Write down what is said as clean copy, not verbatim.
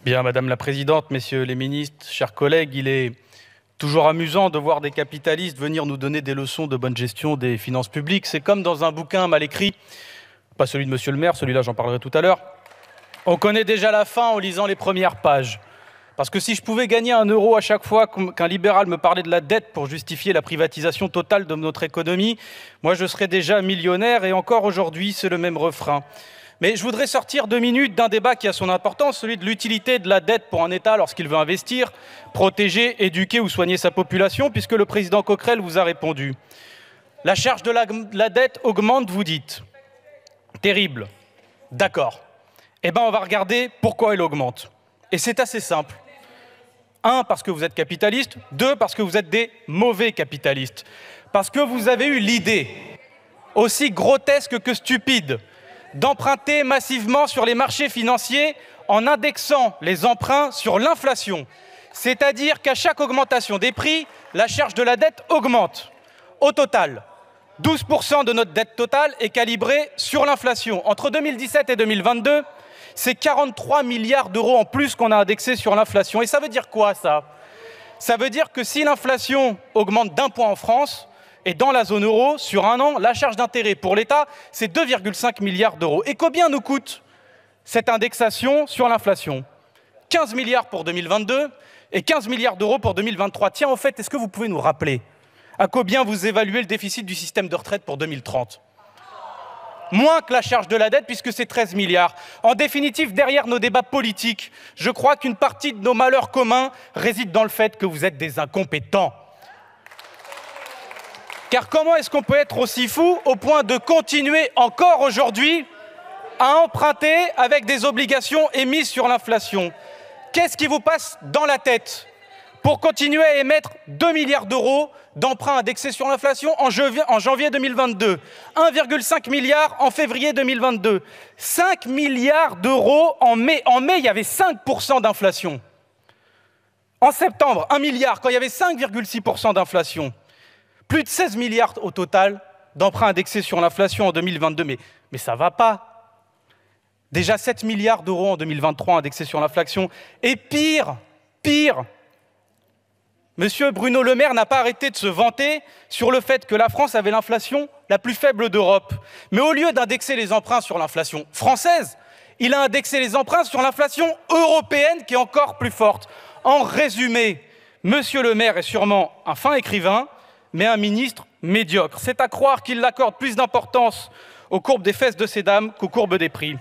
Bien, Madame la Présidente, Messieurs les ministres, chers collègues, il est toujours amusant de voir des capitalistes venir nous donner des leçons de bonne gestion des finances publiques. C'est comme dans un bouquin mal écrit, pas celui de Monsieur le maire, celui-là j'en parlerai tout à l'heure. On connaît déjà la fin en lisant les premières pages. Parce que si je pouvais gagner 1 euro à chaque fois qu'un libéral me parlait de la dette pour justifier la privatisation totale de notre économie, moi je serais déjà millionnaire et encore aujourd'hui c'est le même refrain. Mais je voudrais sortir 2 minutes d'un débat qui a son importance, celui de l'utilité de la dette pour un État lorsqu'il veut investir, protéger, éduquer ou soigner sa population, puisque le président Coquerel vous a répondu. La charge de la dette augmente, vous dites. Terrible. D'accord. Eh bien, on va regarder pourquoi elle augmente. Et c'est assez simple. 1, parce que vous êtes capitaliste. 2, parce que vous êtes des mauvais capitalistes. Parce que vous avez eu l'idée, aussi grotesque que stupide, d'emprunter massivement sur les marchés financiers en indexant les emprunts sur l'inflation. C'est-à-dire qu'à chaque augmentation des prix, la charge de la dette augmente. Au total, 12% de notre dette totale est calibrée sur l'inflation. Entre 2017 et 2022, c'est 43 milliards d'euros en plus qu'on a indexé sur l'inflation. Et ça veut dire quoi, ça? Ça veut dire que si l'inflation augmente d'1 point en France, et dans la zone euro, sur un an, la charge d'intérêt pour l'État, c'est 2,5 milliards d'euros. Et combien nous coûte cette indexation sur l'inflation? 15 milliards pour 2022 et 15 milliards d'euros pour 2023. Tiens, au fait, est-ce que vous pouvez nous rappeler à combien vous évaluez le déficit du système de retraite pour 2030? Moins que la charge de la dette, puisque c'est 13 milliards. En définitive, derrière nos débats politiques, je crois qu'une partie de nos malheurs communs réside dans le fait que vous êtes des incompétents. Car comment est-ce qu'on peut être aussi fou au point de continuer encore aujourd'hui à emprunter avec des obligations émises sur l'inflation? Qu'est-ce qui vous passe dans la tête pour continuer à émettre 2 milliards d'euros d'emprunts indexés sur l'inflation en janvier 2022, 1,5 milliard en février 2022, 5 milliards d'euros en mai. En mai, il y avait 5% d'inflation. En septembre, 1 milliard, quand il y avait 5,6% d'inflation. Plus de 16 milliards au total d'emprunts indexés sur l'inflation en 2022. Mais ça ne va pas. Déjà 7 milliards d'euros en 2023 indexés sur l'inflation. Et pire, Monsieur Bruno Le Maire n'a pas arrêté de se vanter sur le fait que la France avait l'inflation la plus faible d'Europe. Mais au lieu d'indexer les emprunts sur l'inflation française, il a indexé les emprunts sur l'inflation européenne qui est encore plus forte. En résumé, Monsieur Le Maire est sûrement un fin écrivain, mais un ministre médiocre. C'est à croire qu'il accorde plus d'importance aux courbes des fesses de ces dames qu'aux courbes des prix.